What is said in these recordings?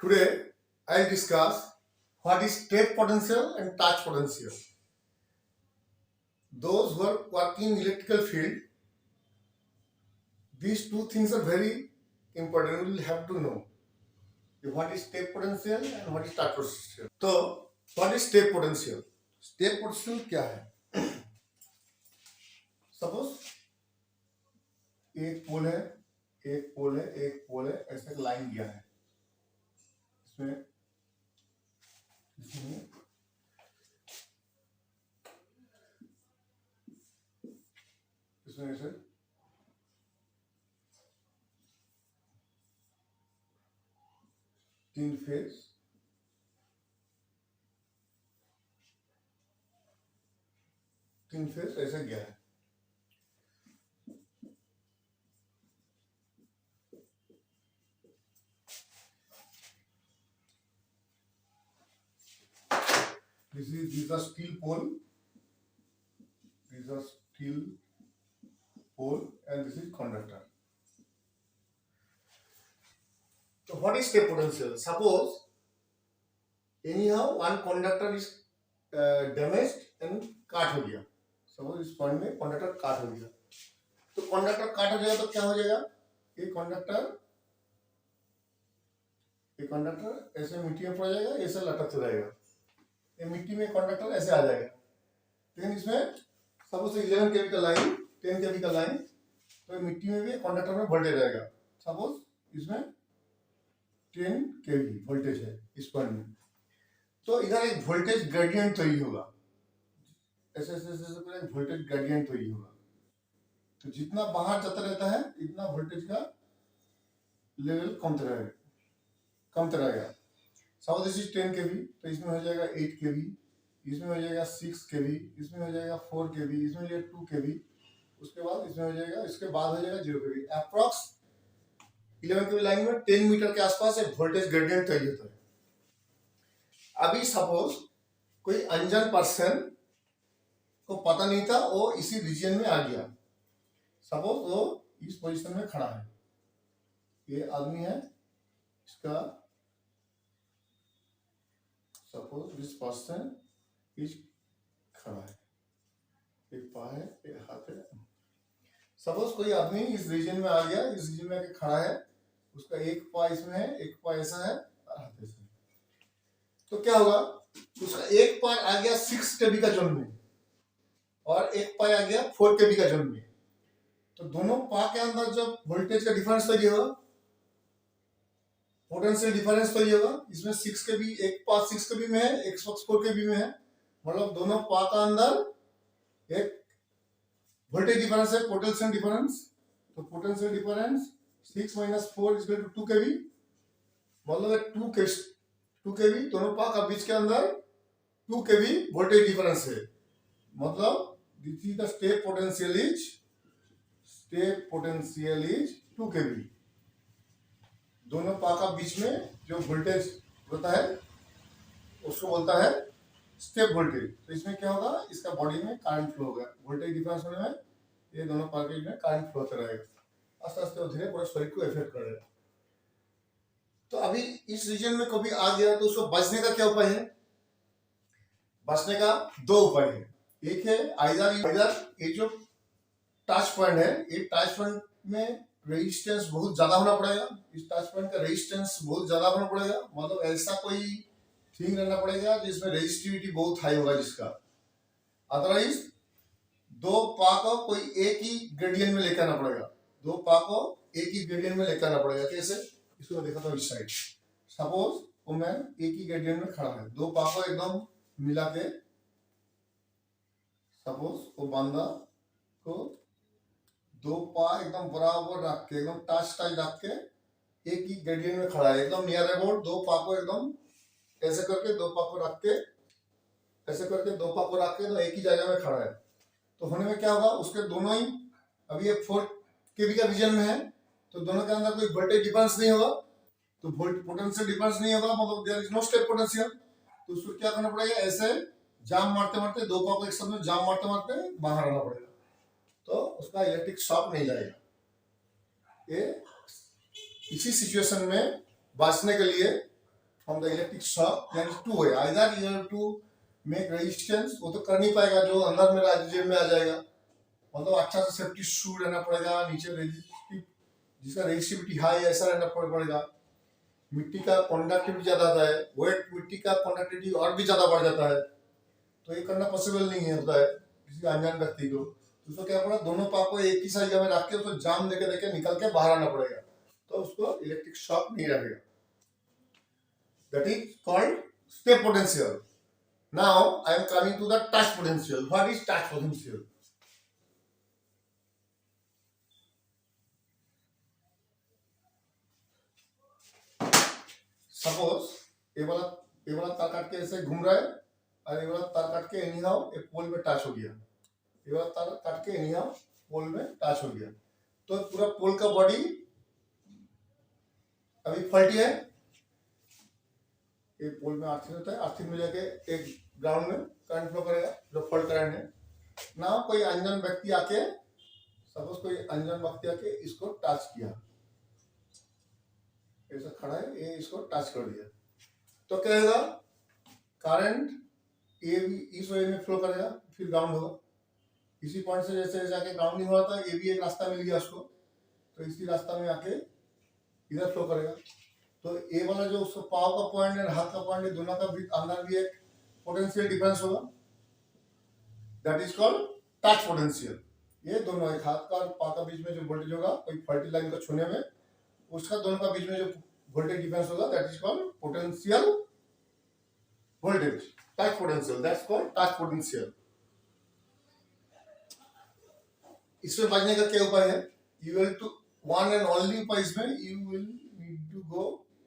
Today, I'll discuss what is step potential and touch potential. Those who are working in electrical field, these two things are very important. You will have to know what is step potential and what is touch potential. So, what is step potential? Step potential क्या है? Suppose एक पोल है, एक पोल है, एक पोल है, ऐसे एक लाइन दिया है. इसमें ऐसे 3 फेज, 3 फेज ऐसे गया है. These are steel pole. These are steel pole, and this is conductor. So what is step potential? Suppose anyhow one conductor is damaged and काट हो गया. Suppose इस पॉइंट में कंडक्टर काट हो गया, तो कंडक्टर काट हो जाएगा तो क्या हो जाएगा? ये कंडक्टर ऐसे मिट्टी में पड़ जाएगा, ऐसे लटक रहेगा. ये मिट्टी में कंडक्टर ऐसे आ जाएगा. लेकिन इसमें सपोज 11 kV का लाइन, 10 kV का लाइन, तो मिट्टी में भी कंडक्टर में वोल्टेज रहेगा. सपोज इसमें 10 kV वोल्टेज है इस पॉइंट में, तो इधर एक वोल्टेज ग्रेडियंट तो ही होगा. ऐसे ऐसे ऐसे एक वोल्टेज ग्रेडियंट तो ही होगा. तो जितना बाहर जाता रहता है इतना वोल्टेज का लेवल कमता रहेगा. सपोज दिस इज 10 kV, तो इसमें हो जाएगा 8 kV, इसमें हो जाएगा 6 kV, इसमें हो जाएगा 4 kV, इसमें हो जाएगा 2 kV, उसके बाद इसमें हो जाएगा, इसके बाद हो जाएगा 0 kV. अप्रॉक्स 11 kV लाइन में 10 मीटर के आसपास एक वोल्टेज ग्रेडियंट तय होता है. अभी सपोज कोई अनजान पर्सन को पता नहीं था, वो इसी रीजन में आ गया. सपोज वो इस पोजीशन में खड़ा है, ये आदमी है, इसका सपोज दिस पर्सन इज खड़ा है, एक पाँव है, एक हाथ है. सपोज कोई आदमी इस रीजन में आ गया, इस रीजन में आके खड़ा है, उसका एक पाँव इसमें है, एक पाँव ऐसा है और हाथ ऐसा है. तो क्या होगा? उसका एक पाँव आ गया 6 kV का जोन में और एक पाँव आ गया 4 kV का जोन में. तो दोनों पाँव के अंदर जब वोल्टेज का डिफरेंस तो ये होगा, पोटेंशियल डिफरेंस तो ये होगा. इसमें 6 kV, एक पाँव 6 kV में है, एक 4 kV में है, मतलब दोनों पाँव का अंदर एक वोल्टेज डिफरेंस है, पोटेंशियल डिफरेंस. तो पोटेंशियल डिफरेंस 6 - 4 = 2 kV, मतलब 2 kV दोनों पाँव का बीच के अंदर 2 kV वोल्टेज डिफरेंस है. मतलब this is the step potential is 2 kV. दोनों पाँव का बीच में जो वोल्टेज होता है उसको बोलता है स्टेप वोल्टेज. तो इसमें क्या होगा? इसका बॉडी में करंट फ्लो होगा. वोल्टेज डिफरेंस होने में ये दोनों पार्ट में करंट फ्लो होता रहेगा, आस्ते आस्ते धीरे पूरे शरीर को इफेक्ट करेगा. तो अभी इस रीजन में कभी आ गया तो उसको बचने का क्या उपाय है? बचने का 2 उपाय है. एक है आइदर ये जो टच पॉइंट है, ये टच पॉइंट में रेजिस्टेंस बहुत ज्यादा होना पड़ेगा. इस टच पॉइंट का रेजिस्टेंस बहुत ज्यादा होना पड़ेगा, मतलब ऐसा कोई थिंग रहना पड़ेगा जिसमें रेजिस्टिविटी बहुत हाई होगा जिसका. अदरवाइज 2 पाँव को कोई एक ही ग्रेडियंट में लेकर आना पड़ेगा. 2 पाँव को एक ही ग्रेडियंट में लेकर आना पड़ेगा. कैसे? इसको मैं दिखाता हूँ इस साइड. सपोज वो मैं एक ही ग्रेडियंट में खड़ा है, 2 पाँव को एकदम मिला के, सपोज वो बंदा को 2 पाँव एकदम बराबर रख के, एकदम टच रख के एक ही ग्रेडियंट में खड़ा है, एकदम नियर अबाउट 2 पाँव को एकदम ऐसे करके 2 पाँव को रख के, ऐसे करके 2 पाँव को रख के तो एक ही जगह में खड़ा है. तो होने में क्या होगा? उसके दोनों ही अभी ये 4 kV का रीजन में है, तो दोनों के अंदर कोई वोल्टेज डिफरेंस नहीं होगा, तो पोटेंशियल डिफरेंस नहीं होगा, मतलब there is no step potential. तो उसको क्या करना पड़ेगा? ऐसे जाम मारते मारते 2 पाँव को एक साथ में जाम मारते मारते बाहर आना पड़ेगा, तो उसका इलेक्ट्रिक शॉक नहीं जाएगा. ये इसी सिचुएशन में बचने के लिए from the electric shock, there is two way. Either you have to make resistance, वो तो कर नहीं पाएगा, जो अंदर में जेब में आ जाएगा, मतलब अच्छा सा सेफ्टी शू रहना पड़ेगा, नीचे रेजिस्टिव जिसका रेजिस्टिविटी हाई ऐसा रहना पड़ेगा, मिट्टी का कंडक्टिविटी ज्यादा आता है, वेट मिट्टी का कंडक्टिविटी और भी ज्यादा बढ़ जाता है, तो ये करना पॉसिबल नहीं होता है किसी अनजान व्यक्ति को। उसको क्या पड़ा, दोनों पाप को एक ही साइज में रख के उसको जाम देके देके निकल के बाहर आना पड़ेगा, तो उसको इलेक्ट्रिक शॉक नहीं लगेगा। That is called step potential. Now I am coming to the touch potential. What is touch potential? Suppose ये वाला तार काट के ऐसे घूम रहा है और ये वाला तार काट के एनीहाउ एक पोल में टच हो गया, ये वाला तार काट के एनीहाउ पोल में टच हो गया, तो पूरा पोल का बॉडी अभी फल्टी है, एक पोल में अर्थिंग होता है, अर्थिंग में जाके एक ग्राउंड में करंट फ्लो करेगा जो फॉल्ट करंट है ना। कोई अनजान व्यक्ति आके, सपोज कोई अनजान व्यक्ति आके इसको टच किया, ऐसा खड़ा है, ये इसको टच कर दिया, तो क्या होगा, करंट ये भी इस वे में फ्लो करेगा, फिर ग्राउंड होगा, इसी पॉइंट से जैसे जाके ग्राउंडिंग हो रहा था, ये भी एक रास्ता मिल गया उसको, तो इसी रास्ता में आके इधर फ्लो करेगा, तो ये वाला जो उसका पाव का पॉइंट है, हाथ का पॉइंट है, दोनों का भी अंदर भी एक पोटेंशियल डिफरेंस होगा, that is called touch potential. ये दोनों एक हाथ का और पाव का बीच में जो वोल्टेज होगा कोई फर्टी लाइन को छूने में, उसका दोनों का बीच में जो वोल्टेज डिफरेंस होगा that is called potential voltage, touch potential, that's called touch potential. इसमें बचने का क्या उपाय है? You will to one and only उपाय इसमें, you will need to go,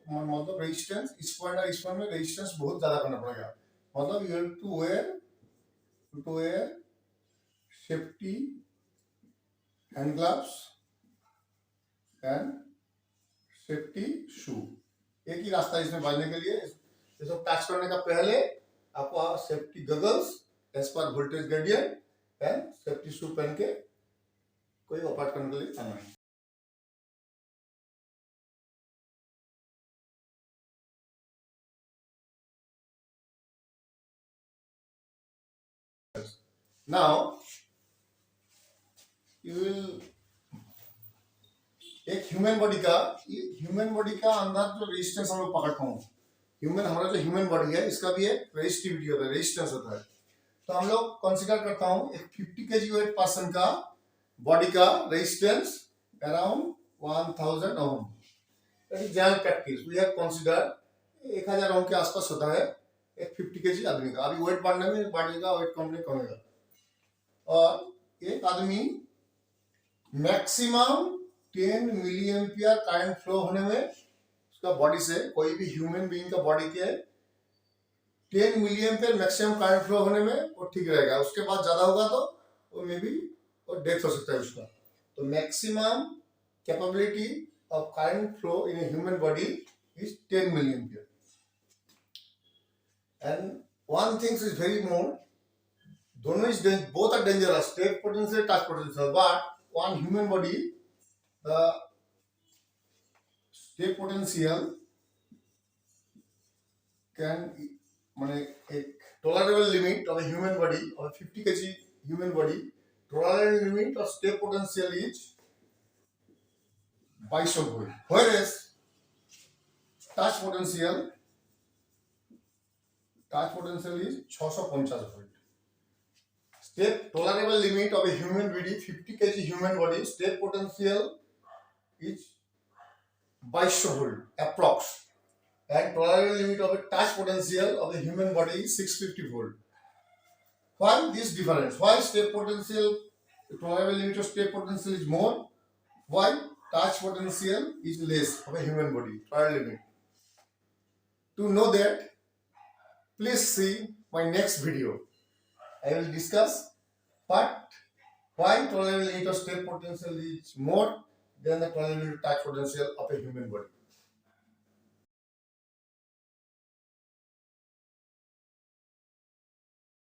मतलब रेजिस्टेंस इस पॉइंट और इस पॉइंट में रेजिस्टेंस बहुत ज्यादा करना पड़ेगा, मतलब you have to wear safety hand gloves and safety shoe. एक ही रास्ता है इसमें बचने के लिए, ये सब टच करने का पहले आपको सेफ्टी गगल्स एज पर voltage gradient and safety shoe पहन के कोई ऑपरेट करने के लिए आना है। Now you will एक ह्यूमन बॉडी का अंदर जो रेजिस्टेंस हम लोग पकड़ता हूँ, हमारा जो ह्यूमन बॉडी है इसका भी एक रेजिस्टिविटी होता है, रेजिस्टेंस होता है, तो हम लोग कंसीडर करता हूँ एक 50 kg वेट पर्सन का बॉडी का resistance around 1000 ohm. That is general practice, we have consider 1000 ohm के आसपास होता है एक 50 kg आदमी का। अभी वेट बढ़ने में बढ़ेगा, वेट कमेगा, और एक आदमी maximum 10 milli ampere current flow होने में, उसका बॉडी से, कोई भी ह्यूमन बीइंग का बॉडी के 10 milli ampere maximum current flow होने में वो ठीक रहेगा, उसके बाद ज्यादा होगा तो वो मे बी और डेथ हो सकता है उसका। तो maximum capability of current flow in a human body is 10 milli ampere. And one things is very more, दोनों is both are dangerous, step potential, touch potential, but one human body the state potential can, माने एक tolerable limit of a human body, of a 50 kg human body, tolerable limit of state potential is 2200 volt, whereas touch potential is 650 volt. State tolerable limit of a human body, 50 kg human body, state potential is 2200 volt approx, and tolerable limit of a touch potential of a human body is 650 volt. Why this difference? Why state potential, tolerable limit of state potential is more? Why touch potential is less of a human body, tolerable limit? To know that, please see my next video. I will discuss why tolerable limit of state potential is more than the tolerable touch potential of a human body.